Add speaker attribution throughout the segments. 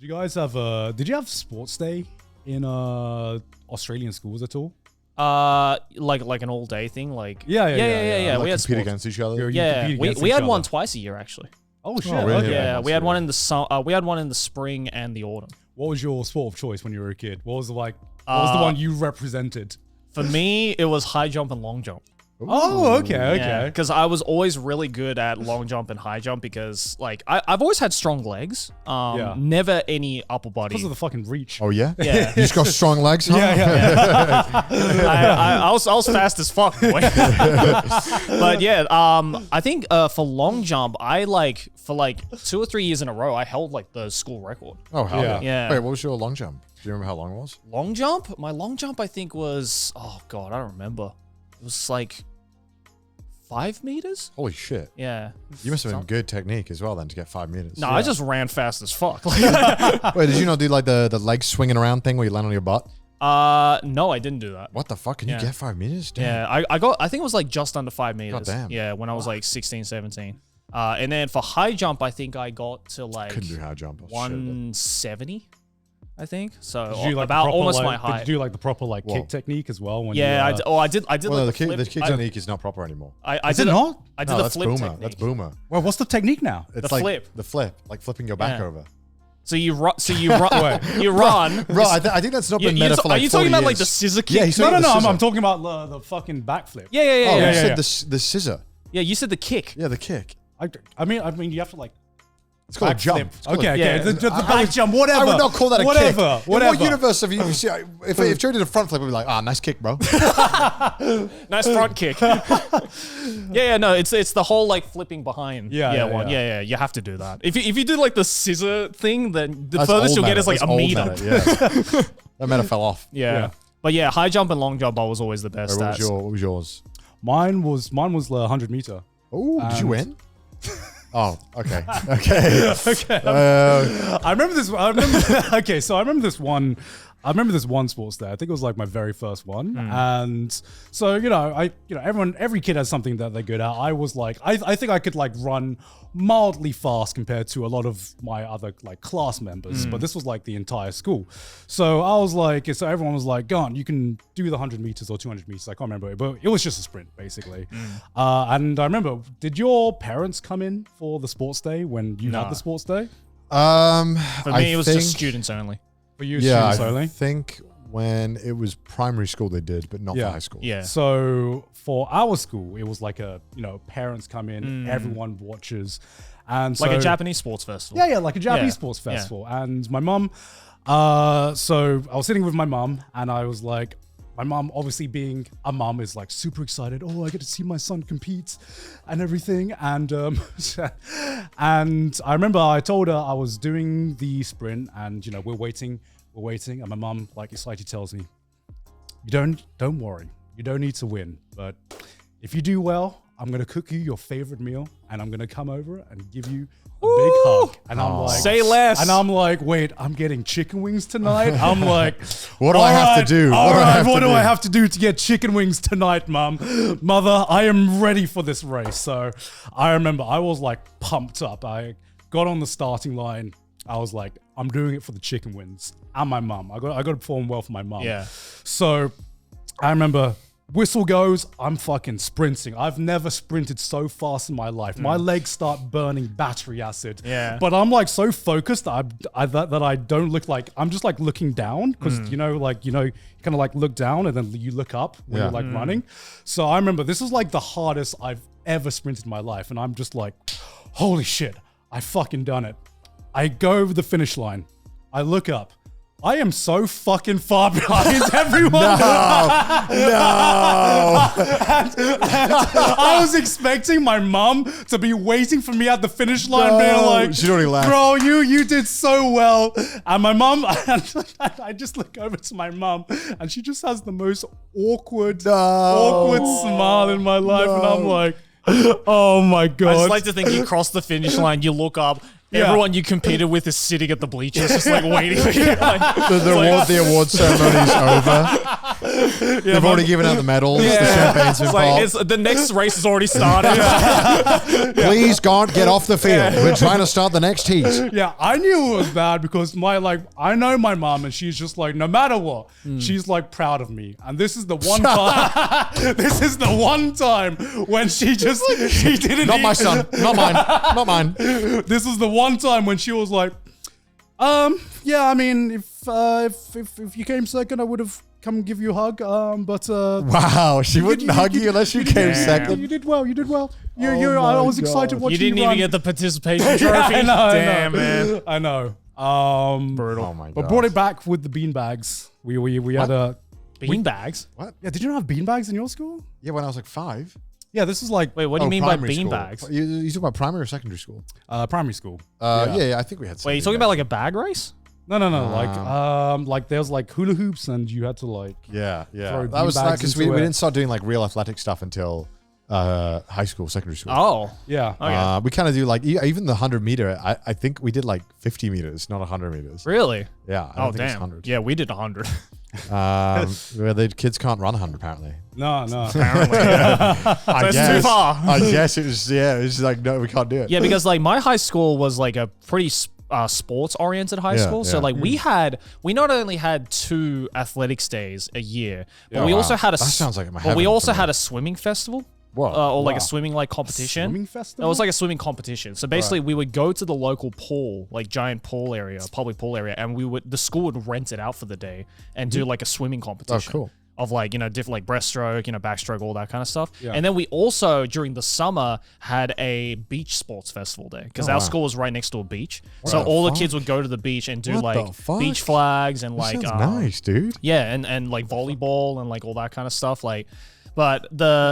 Speaker 1: Did you guys have did you have sports day in Australian schools at all?
Speaker 2: Like an all day thing, like
Speaker 1: Yeah.
Speaker 3: Like
Speaker 2: we had
Speaker 3: compete
Speaker 2: sports.
Speaker 3: against each other.
Speaker 2: We had one twice a year actually.
Speaker 1: Oh shit!
Speaker 3: really?
Speaker 1: Okay.
Speaker 2: Yeah, we had one in the we had one in the spring and the autumn.
Speaker 1: What was your sport of choice when you were a kid? What was the one you represented?
Speaker 2: For me, it was high jump and long jump.
Speaker 1: Oh, okay.
Speaker 2: Because I was always really good at long jump and high jump because like I've always had strong legs. Never any upper body.
Speaker 1: Because of the fucking reach.
Speaker 3: Oh yeah.
Speaker 2: Yeah.
Speaker 3: You just got strong legs, huh?
Speaker 2: I was fast as fuck, boy. But yeah, I think for long jump, for 2 or 3 years in a row, I held like the school record.
Speaker 3: Oh hell yeah.
Speaker 2: Yeah.
Speaker 3: Wait, what was your long jump? Do you remember how long it was?
Speaker 2: Long jump? My long jump, I think was, oh god, I don't remember. It was like 5 meters.
Speaker 3: Holy shit.
Speaker 2: Yeah.
Speaker 3: You must have been good technique as well then to get 5 meters.
Speaker 2: No, I just ran fast as fuck.
Speaker 3: Wait, did you not do like the leg swinging around thing where you land on your butt?
Speaker 2: No, I didn't do that.
Speaker 3: What the fuck? Can you get 5 meters? Damn.
Speaker 2: Yeah, I think it was like just under 5 meters.
Speaker 3: God damn.
Speaker 2: Yeah, when I was like 16, 17. And then for high jump, I think I got to like
Speaker 3: Couldn't do high jump.
Speaker 2: 170, I think. So
Speaker 1: Did you like
Speaker 2: about
Speaker 1: proper,
Speaker 2: almost
Speaker 1: like,
Speaker 2: my height.
Speaker 1: Did you do like the proper like kick technique as well? When
Speaker 2: Yeah,
Speaker 1: you,
Speaker 2: I did. I did
Speaker 3: Well,
Speaker 2: like
Speaker 3: the
Speaker 2: flip.
Speaker 3: kick technique is not proper anymore.
Speaker 2: I
Speaker 1: Is
Speaker 2: did
Speaker 1: it not?
Speaker 2: I did
Speaker 3: No,
Speaker 2: the
Speaker 3: that's
Speaker 2: flip
Speaker 3: boomer.
Speaker 2: technique.
Speaker 3: That's boomer.
Speaker 1: Well, what's the technique now?
Speaker 3: It's
Speaker 2: The
Speaker 3: like
Speaker 2: flip.
Speaker 3: the flip, like flipping your back
Speaker 2: Yeah.
Speaker 3: over.
Speaker 2: So you run. You run.
Speaker 3: Bro, I think that's not been meta for like 40
Speaker 2: Are you talking about like
Speaker 3: years.
Speaker 2: the scissor kick?
Speaker 3: Yeah, he's
Speaker 1: No.
Speaker 3: talking about the
Speaker 1: I'm
Speaker 3: scissor.
Speaker 1: talking about the fucking backflip.
Speaker 2: Yeah.
Speaker 3: Oh, you
Speaker 1: yeah.
Speaker 3: said the scissor.
Speaker 2: Yeah, you said the kick.
Speaker 3: Yeah, the kick.
Speaker 1: I mean, you have to like.
Speaker 3: It's called a jump.
Speaker 1: Backflip.
Speaker 3: It's called
Speaker 1: Okay,
Speaker 3: a-
Speaker 1: okay.
Speaker 2: Yeah.
Speaker 1: The back jump, whatever.
Speaker 3: I would not call that a
Speaker 1: whatever,
Speaker 3: kick.
Speaker 1: Whatever.
Speaker 3: In what universe have you see? If Joe did a front flip, we'd be like, nice kick, bro.
Speaker 2: Nice front kick. yeah, no, it's the whole like flipping behind.
Speaker 1: Yeah.
Speaker 2: You have to do that. If you do like the scissor thing, then the
Speaker 3: That's
Speaker 2: furthest
Speaker 3: old
Speaker 2: you'll get
Speaker 3: meta.
Speaker 2: is like
Speaker 3: That's
Speaker 2: a
Speaker 3: old
Speaker 2: meter.
Speaker 3: meta, yeah. That meta fell off.
Speaker 2: Yeah. But yeah, high jump and long jump, I was always the best
Speaker 3: What
Speaker 2: at.
Speaker 3: was yours?
Speaker 1: Mine was the 100 meter.
Speaker 3: Oh, did you win? Oh, okay.
Speaker 1: Okay. I remember this. Okay, so I remember this one. I remember this one sports day. I think it was like my very first one, and so every kid has something that they're good at. I was like, I think I could like run mildly fast compared to a lot of my other like class members, but this was like the entire school. So I was like, so everyone was like, go on, you can do the 100 meters or 200 meters. I can't remember it, but it was just a sprint basically. And I remember, did your parents come in for the sports day when you had the sports day?
Speaker 2: For me, it was just students only.
Speaker 1: For you,
Speaker 3: Yeah,
Speaker 1: students only?
Speaker 3: I think when it was primary school they did, but not for high school.
Speaker 2: Yeah.
Speaker 1: So for our school, it was like parents come in, everyone watches, and
Speaker 2: Like
Speaker 1: so,
Speaker 2: a Japanese sports festival.
Speaker 1: Yeah, like a Japanese sports festival. And my mum, so I was sitting with my mum, and I was like, my mum, obviously being a mum, is like super excited. Oh, I get to see my son compete and everything. And and I remember I told her I was doing the sprint, and we're waiting, and my mum like excitedly tells me, don't worry, you don't need to win, but if you do well, I'm gonna cook you your favorite meal, and I'm gonna come over and give you a big hug. And I'm like,
Speaker 2: Say less.
Speaker 1: And I'm like, wait, I'm getting chicken wings tonight. I'm like,
Speaker 3: What do I have to do?
Speaker 1: What do I have to do to get chicken wings tonight, mum? Mother, I am ready for this race. So I remember I was like pumped up. I got on the starting line. I was like, I'm doing it for the chicken wings and my mum. I got to perform well for my mum.
Speaker 2: Yeah.
Speaker 1: So I remember whistle goes, I'm fucking sprinting. I've never sprinted so fast in my life. My legs start burning battery acid.
Speaker 2: Yeah.
Speaker 1: But I'm like so focused that I don't look like, I'm just like looking down because, you kind of like look down and then you look up when you're like running. So I remember this is like the hardest I've ever sprinted in my life. And I'm just like, holy shit, I fucking done it. I go over the finish line. I look up. I am so fucking far behind everyone.
Speaker 3: No.
Speaker 1: And I was expecting my mum to be waiting for me at the finish line, being like,
Speaker 3: she'd already left.
Speaker 1: bro, you did so well. And my mum, I just look over to my mum, and she just has the most awkward smile in my life. And I'm like, oh my God.
Speaker 2: I just like to think you cross the finish line, you look up, everyone you competed with is sitting at the bleachers, just like waiting for you. Like,
Speaker 3: The award ceremony's over. They've already given out the medals. The champagne's been
Speaker 2: it's
Speaker 3: popped.
Speaker 2: like the next race has already started.
Speaker 3: Please, God, get off the field. We're trying to start the next heat.
Speaker 1: Yeah, I knew it was bad because I know my mom and she's just like, no matter what, she's like proud of me. And this is the one time, this is the one time when she didn't.
Speaker 3: Not my son. Not mine. Not mine.
Speaker 1: This is the one time when she was like, yeah, I mean, if you came second, I would have come give you a hug. But
Speaker 3: Wow, she wouldn't hug you unless you came second.
Speaker 1: You did well. You did well.
Speaker 3: my
Speaker 1: I was
Speaker 3: God.
Speaker 1: excited watching
Speaker 2: You didn't
Speaker 1: you
Speaker 2: even
Speaker 1: run.
Speaker 2: get the participation trophy.
Speaker 1: Yeah, I know,
Speaker 2: Damn, man.
Speaker 1: I know.
Speaker 2: Brutal.
Speaker 3: Oh my God.
Speaker 1: But brought it back with the beanbags. We had a
Speaker 2: Bean bags?
Speaker 3: What?
Speaker 1: yeah. Did you not have beanbags in your school?
Speaker 3: Yeah, when I was like 5.
Speaker 1: Yeah, this is like
Speaker 2: Wait, what do you mean by
Speaker 3: primary
Speaker 2: bean
Speaker 3: school.
Speaker 2: bags?
Speaker 3: You talking about primary or secondary school?
Speaker 1: primary school.
Speaker 3: Yeah, I think we had.
Speaker 2: Wait, you talking about like a bag race?
Speaker 1: No. Like there's like hula hoops and you had to like.
Speaker 3: Yeah.
Speaker 1: throw
Speaker 3: That was
Speaker 1: beanbags
Speaker 3: because we
Speaker 1: into it.
Speaker 3: didn't start doing like real athletic stuff until high school, secondary school.
Speaker 2: Oh.
Speaker 1: Yeah.
Speaker 2: Okay.
Speaker 3: We kind of do like even the 100 meter. I think we did like 50 meters, not 100 meters.
Speaker 2: Really?
Speaker 3: Yeah. I don't
Speaker 2: Oh,
Speaker 3: think it's
Speaker 2: damn.
Speaker 3: 100.
Speaker 2: Yeah, we did 100.
Speaker 3: Where the kids can't run 100 apparently.
Speaker 1: No.
Speaker 2: Apparently.
Speaker 3: I
Speaker 2: That's too far.
Speaker 3: I guess it was. Yeah, it was like no, we can't do it.
Speaker 2: Yeah, because like my high school was like a pretty sports oriented high
Speaker 3: Yeah,
Speaker 2: school. So
Speaker 3: yeah.
Speaker 2: like we not only had 2 athletics days a year, but
Speaker 3: Oh,
Speaker 2: we
Speaker 3: wow.
Speaker 2: also had
Speaker 3: That sounds like
Speaker 2: we
Speaker 3: heaven
Speaker 2: also
Speaker 3: for me.
Speaker 2: had a swimming festival.
Speaker 3: Whoa.
Speaker 2: Or like
Speaker 1: Wow.
Speaker 2: a swimming like competition.
Speaker 1: Swimming
Speaker 2: It
Speaker 1: festival.
Speaker 2: was like a swimming competition. So basically, we would go to the local pool, like giant pool area, public pool area, and the school would rent it out for the day and do like a swimming competition.
Speaker 3: cool.
Speaker 2: Of like, different like breaststroke, backstroke, all that kind of stuff.
Speaker 1: Yeah.
Speaker 2: And then we also, during the summer, had a beach sports festival day because our
Speaker 3: wow.
Speaker 2: school was right next to a beach.
Speaker 3: What
Speaker 2: So
Speaker 3: the
Speaker 2: all the
Speaker 3: fuck?
Speaker 2: kids would go to the beach and do
Speaker 3: What the
Speaker 2: like
Speaker 3: fuck?
Speaker 2: beach flags and
Speaker 3: That
Speaker 2: like,
Speaker 3: sounds nice, dude.
Speaker 2: yeah, and like volleyball and like all that kind of stuff. Like, but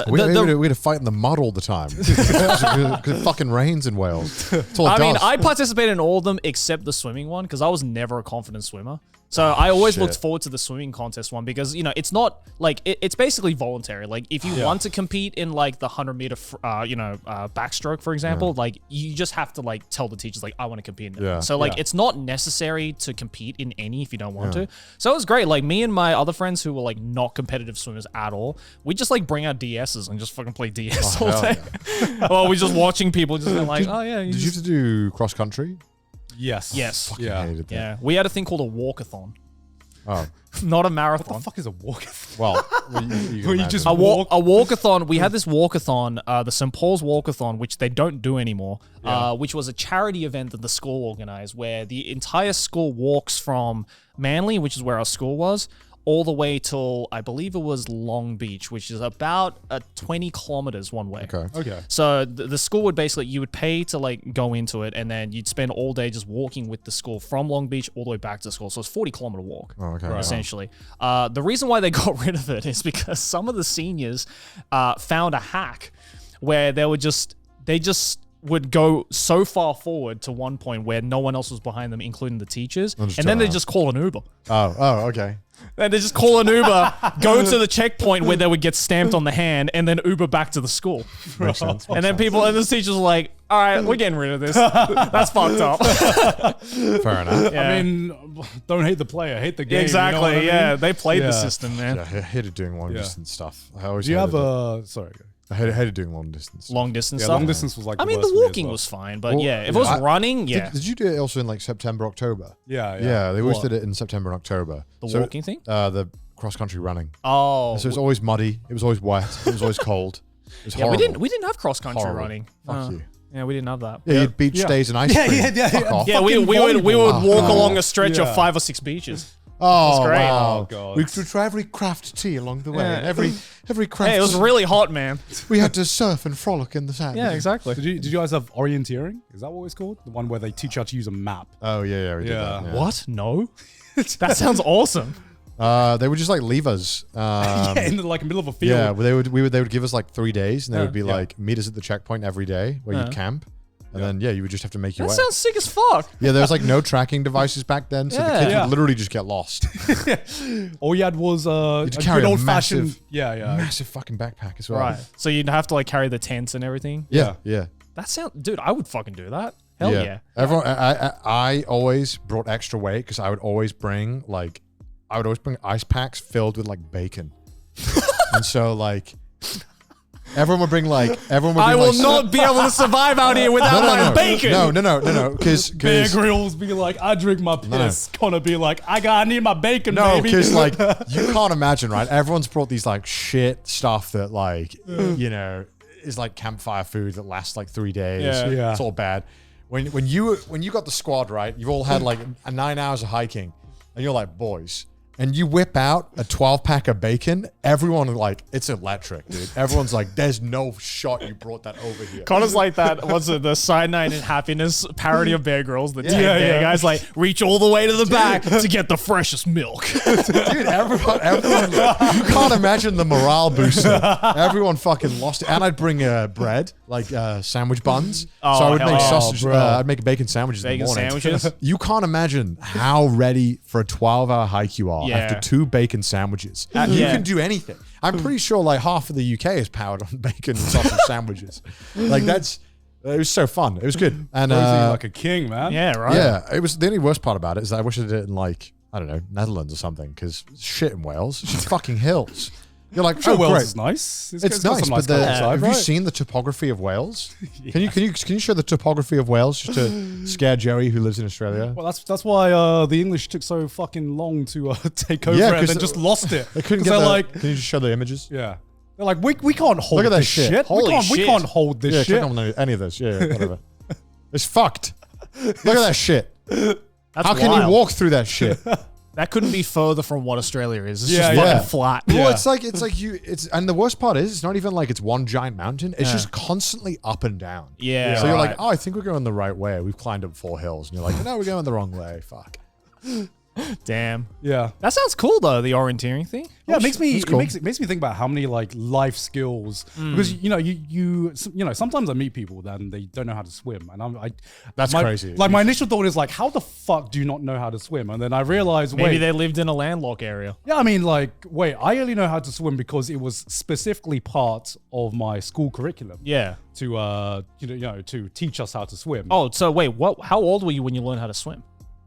Speaker 3: We had to fight in the mud all the time because it fucking rains in Wales. That's all it
Speaker 2: I mean,
Speaker 3: does.
Speaker 2: I participated in all of them except the swimming one because I was never a confident swimmer. So I always
Speaker 3: shit.
Speaker 2: looked forward to the swimming contest one because, it's not like it's basically voluntary. Like if you want to compete in like the 100 meter, backstroke, for example, like you just have to like tell the teachers like, I want to compete in it.
Speaker 3: Yeah.
Speaker 2: So like
Speaker 1: Yeah.
Speaker 2: it's not necessary to compete in any if you don't want to. So it was great. Like me and my other friends who were like not competitive swimmers at all, we just like bring our DSs and just fucking play DS all
Speaker 3: hell
Speaker 2: day. Or we're just watching people just being like, oh yeah.
Speaker 3: Did you have to do cross country?
Speaker 1: yes.
Speaker 2: Yes.
Speaker 3: Fucking
Speaker 1: Yeah.
Speaker 3: hated that.
Speaker 2: Yeah, we had a thing called a walkathon,
Speaker 3: Oh,
Speaker 2: not a
Speaker 1: What
Speaker 2: marathon.
Speaker 1: the fuck is a walk?
Speaker 3: well, you
Speaker 1: just
Speaker 2: A
Speaker 1: walk-
Speaker 2: walkathon. We had this walkathon, the St. Paul's walkathon, which they don't do anymore. Which was a charity event that the school organized, where the entire school walks from Manly, which is where our school was, all the way till I believe it was Long Beach, which is about 20 kilometers one way.
Speaker 1: Okay.
Speaker 2: So the school would basically, you would pay to like go into it, and then you'd spend all day just walking with the school from Long Beach all the way back to school. So it's a 40-kilometer walk.
Speaker 3: Oh, okay.
Speaker 2: Essentially. The reason why they got rid of it is because some of the seniors found a hack where they just would go so far forward to one point where no one else was behind them, including the teachers, and then they just call an Uber.
Speaker 3: Oh, okay.
Speaker 2: And they just call an Uber, go to the checkpoint where they would get stamped on the hand, and then Uber back to the school.
Speaker 3: Makes sense.
Speaker 2: And then the teachers are like, all right, we're getting rid of this. That's fucked up.
Speaker 3: Fair enough.
Speaker 2: Yeah.
Speaker 1: I mean, don't hate the player, hate the game.
Speaker 2: Exactly.
Speaker 1: You know what I mean?
Speaker 2: Yeah. They played the
Speaker 1: Yeah.
Speaker 2: system, man.
Speaker 3: Yeah, I hated doing long distance stuff. I always
Speaker 1: Do you have
Speaker 3: hated it.
Speaker 1: a sorry?
Speaker 3: I hated doing long distance.
Speaker 2: Long distance
Speaker 1: Yeah,
Speaker 2: stuff.
Speaker 1: long distance was like.
Speaker 2: I mean,
Speaker 1: worst
Speaker 2: the
Speaker 1: for me as
Speaker 2: walking
Speaker 1: well.
Speaker 2: was fine, but
Speaker 3: Well,
Speaker 2: yeah, if it was
Speaker 3: I-
Speaker 2: running, yeah.
Speaker 3: Did you do it also in like September, October?
Speaker 1: Yeah.
Speaker 3: Yeah, they always
Speaker 1: What?
Speaker 3: did it in September and October.
Speaker 2: The walking thing?
Speaker 3: The cross country running.
Speaker 2: Oh.
Speaker 3: So it was always muddy. It was always wet. It was always cold. It was
Speaker 2: yeah,
Speaker 3: horrible.
Speaker 2: we didn't have cross country
Speaker 3: Horrible.
Speaker 2: running.
Speaker 3: Fuck you.
Speaker 2: Yeah, we didn't have that.
Speaker 3: Yeah, you had beach
Speaker 1: Yeah.
Speaker 3: days and ice
Speaker 1: Yeah,
Speaker 3: cream.
Speaker 1: yeah,
Speaker 3: Fuck
Speaker 1: yeah.
Speaker 3: off.
Speaker 2: Yeah, we
Speaker 1: Fucking
Speaker 2: would
Speaker 1: volleyball.
Speaker 2: walk
Speaker 3: Oh,
Speaker 2: along a stretch of
Speaker 1: yeah.
Speaker 2: 5 or 6 beaches.
Speaker 3: Oh,
Speaker 2: great.
Speaker 3: wow.
Speaker 1: Oh, God.
Speaker 3: We would try every craft tea along the way.
Speaker 2: Yeah.
Speaker 3: And every craft.
Speaker 2: Hey, it was really hot, man.
Speaker 3: we had to surf and frolic in the sand.
Speaker 2: Yeah, exactly.
Speaker 1: Did you guys have orienteering? Is that what it's called? The one where they teach you how to use a map.
Speaker 3: Oh, yeah, we did
Speaker 1: Yeah.
Speaker 3: that. Yeah.
Speaker 2: What? No? That sounds awesome.
Speaker 3: They would just like leave us.
Speaker 1: Yeah, in the like middle of a field.
Speaker 3: Yeah, well, they would give us like 3 days, and they would be
Speaker 1: Yeah.
Speaker 3: like meet us at the checkpoint every day where you'd camp, and then you would just have to make your
Speaker 2: That
Speaker 3: way.
Speaker 2: sounds sick as fuck.
Speaker 3: Yeah, there was like no tracking devices back then, so the
Speaker 2: Yeah.
Speaker 3: kids
Speaker 1: Yeah.
Speaker 3: would literally just get lost.
Speaker 1: All you had was a
Speaker 3: You'd carry
Speaker 1: good
Speaker 3: a
Speaker 1: old fashioned.
Speaker 3: massive-
Speaker 1: Yeah.
Speaker 3: Massive fucking backpack as well.
Speaker 2: Right. So you'd have to like carry the tents and everything.
Speaker 3: Yeah.
Speaker 2: That sounds, dude, I would fucking do that. Hell yeah.
Speaker 3: Everyone, I always brought extra weight because I would always bring ice packs filled with like bacon, and so like. Everyone would bring
Speaker 2: I will not be able to survive out here without my bacon.
Speaker 3: No. Because
Speaker 1: Bear Grylls be like, I drink my piss. Connor be like, I need my bacon, baby.
Speaker 3: Because like you can't imagine, right? Everyone's brought these like shit stuff that like you know is like campfire food that lasts like 3 days.
Speaker 1: Yeah.
Speaker 3: It's all bad. When you got the squad, right? You've all had like 9 hours of hiking, and you're like, boys. And you whip out a 12-pack of bacon, everyone like, it's electric, dude. Everyone's like, there's no shot you brought that over here.
Speaker 2: Connor's like that, what's it, the Cyanide and Happiness parody of Bear Grylls, the 10 Bear guys like, reach all the way to the back to get the freshest milk.
Speaker 3: Dude, everyone, you can't imagine the morale booster. Everyone fucking lost it. And I'd bring bread, like sandwich buns. So I would make sausage, I'd make bacon sandwiches in the morning.
Speaker 2: Sandwiches?
Speaker 3: You can't imagine how ready for a 12-hour hike you are after 2 bacon sandwiches. You can do anything. I'm pretty sure like half of the UK is powered on bacon and sausage sandwiches. Like it was so fun. It was good. And
Speaker 1: like a king, man.
Speaker 2: Yeah, right.
Speaker 3: yeah, it was the only worst part about it is that I wish I did it in like, I don't know, Netherlands or something, because shit in Wales, it's just fucking hills. You're like,
Speaker 1: Sure, Wales
Speaker 3: great.
Speaker 1: is nice.
Speaker 3: It's
Speaker 1: got
Speaker 3: nice,
Speaker 1: some
Speaker 3: but
Speaker 1: countryside,
Speaker 3: have you
Speaker 1: right?
Speaker 3: seen the topography of Wales? Can you show the topography of Wales just to scare Joey who lives in Australia?
Speaker 1: Well, that's why the English took so fucking long to take over and
Speaker 3: 'cause
Speaker 1: then just lost it.
Speaker 3: They couldn't
Speaker 1: 'Cause
Speaker 3: get
Speaker 1: they're
Speaker 3: like.
Speaker 1: like,
Speaker 3: Can you just show the images?
Speaker 1: yeah. They're like, we can't hold
Speaker 3: Look at that
Speaker 1: this
Speaker 3: shit.
Speaker 1: shit.
Speaker 2: Holy
Speaker 1: We
Speaker 2: shit.
Speaker 1: can't hold this
Speaker 3: Yeah,
Speaker 1: shit.
Speaker 3: click on any of this. Yeah, whatever. It's fucked. Look at that shit.
Speaker 2: That's
Speaker 3: How can
Speaker 2: wild.
Speaker 3: you walk through that shit?
Speaker 2: That couldn't be further from what Australia is. It's
Speaker 1: Yeah,
Speaker 2: just
Speaker 1: yeah.
Speaker 2: fucking flat.
Speaker 3: Well,
Speaker 1: Yeah.
Speaker 3: and the worst part is, it's not even like it's one giant mountain. It's just constantly up and down.
Speaker 2: Yeah.
Speaker 3: So you're
Speaker 2: right.
Speaker 3: like, oh, I think we're going the right way. We've climbed up 4 hills. And you're like, no, we're going the wrong way. Fuck.
Speaker 2: Damn.
Speaker 1: Yeah.
Speaker 2: That sounds cool though, the orienteering thing.
Speaker 1: Yeah, it makes me
Speaker 3: cool.
Speaker 1: it makes me think about how many like life skills because you know sometimes I meet people that they don't know how to swim and
Speaker 3: That's crazy.
Speaker 1: Like my initial thought is like, how the fuck do you not know how to swim? And then I realized,
Speaker 2: Maybe
Speaker 1: wait,
Speaker 2: they lived in a landlocked area.
Speaker 1: yeah, I mean like, wait, I only know how to swim because it was specifically part of my school curriculum
Speaker 2: Yeah.
Speaker 1: to to teach us how to swim.
Speaker 2: Oh, so wait, how old were you when you learned how to swim?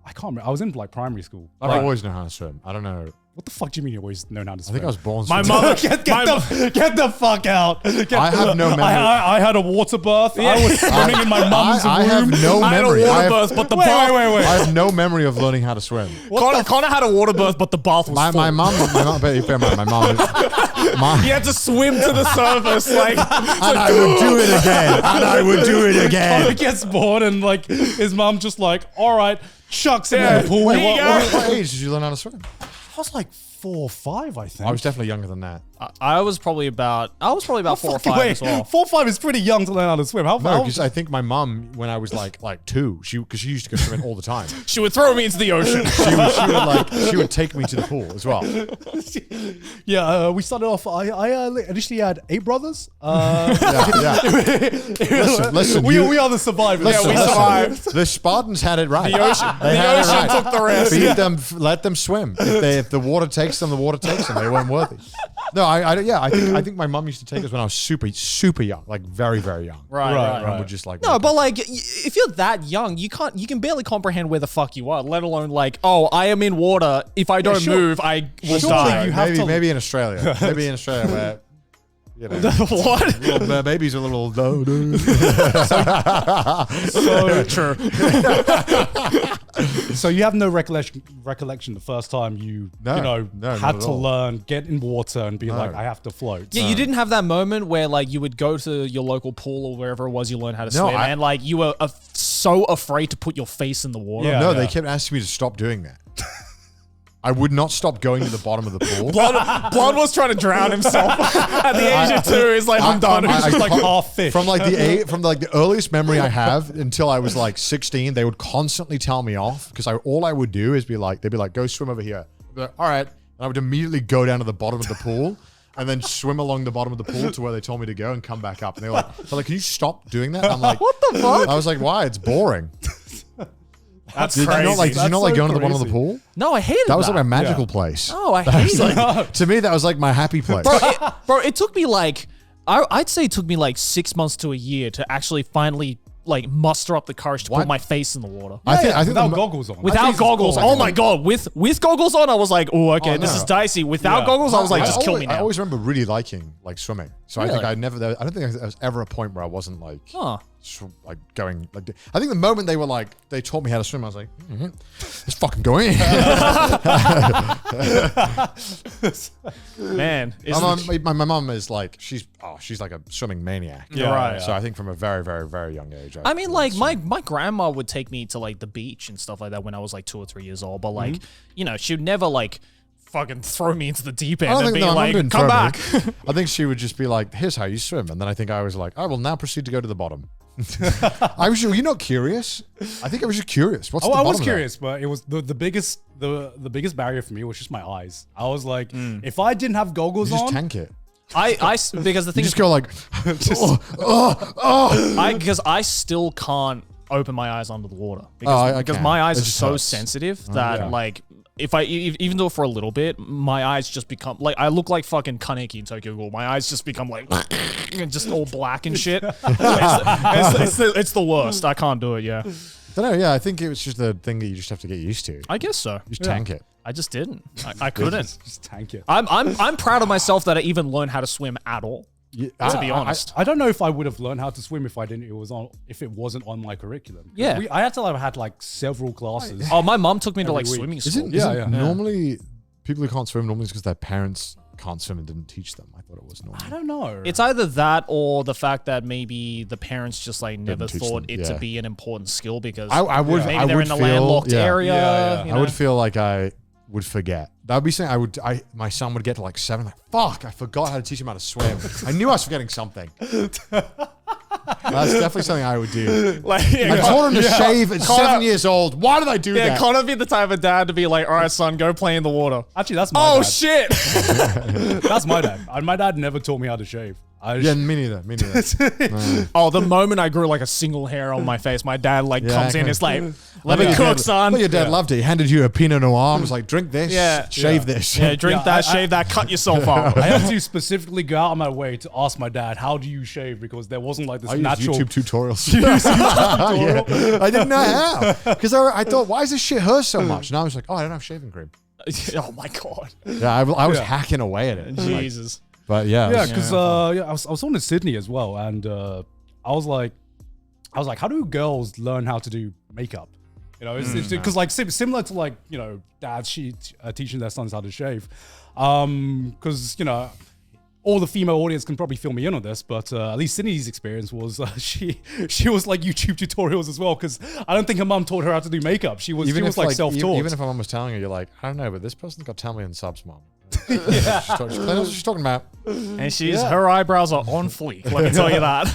Speaker 1: I can't remember. I was in like primary school.
Speaker 3: I
Speaker 1: Like,
Speaker 3: always know how to swim. I don't know.
Speaker 1: what the fuck do you mean you always known how to
Speaker 3: I
Speaker 1: swim?
Speaker 3: think I was born
Speaker 2: My
Speaker 3: swimming.
Speaker 2: mother
Speaker 1: Get the fuck out.
Speaker 3: I have no memory.
Speaker 1: I had a water birth. I was swimming in my mum's
Speaker 3: I have
Speaker 1: room.
Speaker 3: no
Speaker 2: I had a
Speaker 3: memory.
Speaker 2: water
Speaker 3: I have,
Speaker 2: birth, but the
Speaker 1: Wait,
Speaker 2: bath.
Speaker 1: wait.
Speaker 3: I have no memory of learning how to swim.
Speaker 2: Connor had a water birth, but the bath was full.
Speaker 3: My mom, bear in mind, my mom,
Speaker 2: He had to swim to the surface, like.
Speaker 3: and I would do it again, and I would do it
Speaker 1: Connor
Speaker 3: again.
Speaker 1: gets bored and like his mum just like, all right, chucks him in the pool.
Speaker 3: Wait,
Speaker 2: Here you
Speaker 3: what age did you learn how to swim?
Speaker 1: I was like 4 or 5, I think.
Speaker 3: I was definitely younger than that.
Speaker 2: I was probably about 4 or 5
Speaker 1: Wait,
Speaker 2: as well.
Speaker 1: 4 or 5 is pretty young to learn how to swim. How
Speaker 3: No,
Speaker 1: how-
Speaker 3: because I think my mom, when I was like 2, because she used to go swimming all the time.
Speaker 2: She would throw me into the ocean.
Speaker 3: She would take me to the pool as well.
Speaker 1: Yeah, we started off. I initially had 8 brothers.
Speaker 3: Yeah. Listen,
Speaker 1: we
Speaker 3: you-
Speaker 1: are the survivors.
Speaker 3: Listen,
Speaker 2: we
Speaker 3: listen.
Speaker 2: survived.
Speaker 3: The Spartans had it right.
Speaker 2: The ocean,
Speaker 3: They had it right.
Speaker 2: took the rest.
Speaker 3: Feed them, let them swim. If the water takes them, the water takes them. They weren't worthy. No, I think my mom used to take us when I was super young, like very, very young.
Speaker 2: Right.
Speaker 3: And would just like
Speaker 2: No, but like, if you're that young, you can barely comprehend where the fuck you are, let alone like, oh, I am in water. If I don't
Speaker 1: sure.
Speaker 2: move, I will
Speaker 1: Surely
Speaker 2: die.
Speaker 1: you have to-
Speaker 3: maybe in Australia, where you know,
Speaker 2: What?
Speaker 3: little babies are a little
Speaker 2: So true.
Speaker 1: So you have no recollection the first time you
Speaker 3: No, not
Speaker 1: had
Speaker 3: at
Speaker 1: to
Speaker 3: all.
Speaker 1: learn, get in water and be like, I have to float.
Speaker 2: Yeah, you didn't have that moment where like you would go to your local pool or wherever it was you learned how to
Speaker 3: No,
Speaker 2: swim,
Speaker 3: I-
Speaker 2: and like you were so afraid to put your face in the water.
Speaker 1: Yeah.
Speaker 3: No, they kept asking me to stop doing that. I would not stop going to the bottom of the pool.
Speaker 2: Blood was trying to drown himself at the age of 2. He's like, I'm done.
Speaker 1: He's just like half fish.
Speaker 3: From like the earliest memory I have until I was like 16, they would constantly tell me off because all I would do is they'd be like, go swim over here. I'd be like, all right. And I would immediately go down to the bottom of the pool and then swim along the bottom of the pool to where they told me to go and come back up. And they're like, can you stop doing that? I'm like,
Speaker 2: What the fuck?
Speaker 3: I was like, why? It's boring.
Speaker 2: That's
Speaker 3: Did you
Speaker 2: crazy.
Speaker 3: not like
Speaker 1: That's
Speaker 3: going
Speaker 1: so
Speaker 3: to the bottom of the
Speaker 1: crazy.
Speaker 3: pool?
Speaker 2: No, I hated
Speaker 3: That was like my magical place.
Speaker 2: Oh, I hated it.
Speaker 3: To me, that was like my happy place.
Speaker 2: Bro, it took me like, I'd say it took me like 6 months to a year to actually finally like muster up the courage to
Speaker 3: What?
Speaker 2: put my face in the water.
Speaker 3: I think
Speaker 1: without
Speaker 3: the
Speaker 1: goggles on.
Speaker 2: Without goggles, oh my god! With goggles on, I was like, oh, okay, this
Speaker 3: no.
Speaker 2: is dicey. Without goggles, I was like, just kill me
Speaker 3: I
Speaker 2: now.
Speaker 3: always remember really liking like swimming. So I think
Speaker 2: Really?
Speaker 3: I don't think there was ever a point where I wasn't like,
Speaker 2: Huh.
Speaker 3: like going like. I think the moment they taught me how to swim, I was like, let's fucking go in.
Speaker 2: Man,
Speaker 3: my mom is like she's like a swimming maniac.
Speaker 2: Yeah, right.
Speaker 3: So I think from a very very very young age.
Speaker 2: I mean, like my grandma would take me to like the beach and stuff like that when I was like 2 or 3 years old. But like, you know, she would never like fucking throw me into the deep end and be like, come back.
Speaker 3: I think she would just be like, here's how you swim. And then I think I was like, I will now proceed to go to the bottom. Were you not curious? I think I was just curious. What's the
Speaker 1: I
Speaker 3: bottom
Speaker 1: was
Speaker 3: of
Speaker 1: curious, but it was the biggest barrier for me was just my eyes. I was like, if I didn't have
Speaker 3: that?
Speaker 1: goggles
Speaker 3: You just
Speaker 1: on,
Speaker 3: tank it.
Speaker 2: Because the
Speaker 3: You
Speaker 2: thing
Speaker 3: just
Speaker 2: is,
Speaker 3: go like,
Speaker 2: because I still can't open my eyes under the water
Speaker 3: I
Speaker 2: because
Speaker 3: can.
Speaker 2: my eyes
Speaker 3: It
Speaker 2: are
Speaker 3: just
Speaker 2: so
Speaker 3: hurts.
Speaker 2: sensitive that
Speaker 1: Yeah.
Speaker 2: like if I even though for a little bit, my eyes just become like I look like fucking Kaneki in Tokyo Ghoul. My eyes just become like just all black and shit. It's the worst. I can't do it. Yeah,
Speaker 3: I don't know. Yeah, I think it was just a thing that you just have to get used to.
Speaker 2: I guess so.
Speaker 3: Just tank it.
Speaker 2: I just didn't. I couldn't.
Speaker 1: just tank it.
Speaker 2: I'm proud of myself that I even learned how to swim at all. To be honest.
Speaker 1: I don't know if I would have learned how to swim if it wasn't on my curriculum.
Speaker 2: Yeah.
Speaker 1: I had to have had like several classes.
Speaker 2: Oh, my mom took me to
Speaker 1: Every
Speaker 2: like
Speaker 1: week.
Speaker 2: swimming school.
Speaker 3: Isn't normally people who can't swim normally it's because their parents can't swim and didn't teach them. I thought it was normal.
Speaker 1: I don't know.
Speaker 2: It's either that or the fact that maybe the parents just like never
Speaker 3: teach
Speaker 2: thought
Speaker 3: them,
Speaker 2: it to
Speaker 3: yeah.
Speaker 2: be an important skill because
Speaker 3: I would
Speaker 2: maybe
Speaker 3: I
Speaker 2: they're
Speaker 3: would
Speaker 2: in a
Speaker 3: feel,
Speaker 2: landlocked area.
Speaker 1: Yeah.
Speaker 2: you
Speaker 3: I
Speaker 2: know?
Speaker 3: would feel like I would forget. That would be something my son would get to like 7, like, fuck, I forgot how to teach him how to swim. I knew I was forgetting something. That's definitely something I would do.
Speaker 2: Like,
Speaker 3: I told him to shave at 7 years old. Why did I do
Speaker 2: yeah,
Speaker 3: that?
Speaker 2: Connor be the type of dad to be like, all right, son, go play in the water.
Speaker 1: Actually, that's my
Speaker 2: Oh,
Speaker 1: dad.
Speaker 2: shit.
Speaker 1: That's my dad. My dad never taught me how to shave.
Speaker 3: Yeah, me neither.
Speaker 2: Oh, the moment I grew like a single hair on my face, my dad like comes in, it's like, let me cook, son.
Speaker 3: Well, your dad loved it. He handed you a Pinot Noir and was like, drink this,
Speaker 2: Yeah.
Speaker 3: shave this.
Speaker 2: Yeah, drink
Speaker 1: Yeah,
Speaker 2: that, shave that, cut yourself off.
Speaker 1: I had to specifically go out of my way to ask my dad, how do you shave? Because there wasn't like this
Speaker 3: I used
Speaker 1: natural
Speaker 3: YouTube tutorials. Yeah. I didn't know how. Because I thought, why does this shit hurt so much? And I was like, oh, I don't have shaving cream.
Speaker 2: Oh my God.
Speaker 3: Yeah, I was hacking away at it.
Speaker 2: Jesus.
Speaker 3: But yeah.
Speaker 1: Yeah, because I was on in Sydney as well, and I was like, how do girls learn how to do makeup? You know, it's because like similar to like dads teaching their sons how to shave, because all the female audience can probably fill me in on this, but at least Sydney's experience was she was like YouTube tutorials as well, because I don't think her mum taught her how to do makeup. She was like self-taught.
Speaker 3: Even if her mum was telling her, you're like, I don't know, but this person's got 10 million subs, mom. She knows what she's talking about.
Speaker 2: And her eyebrows are on fleek, let me tell you that.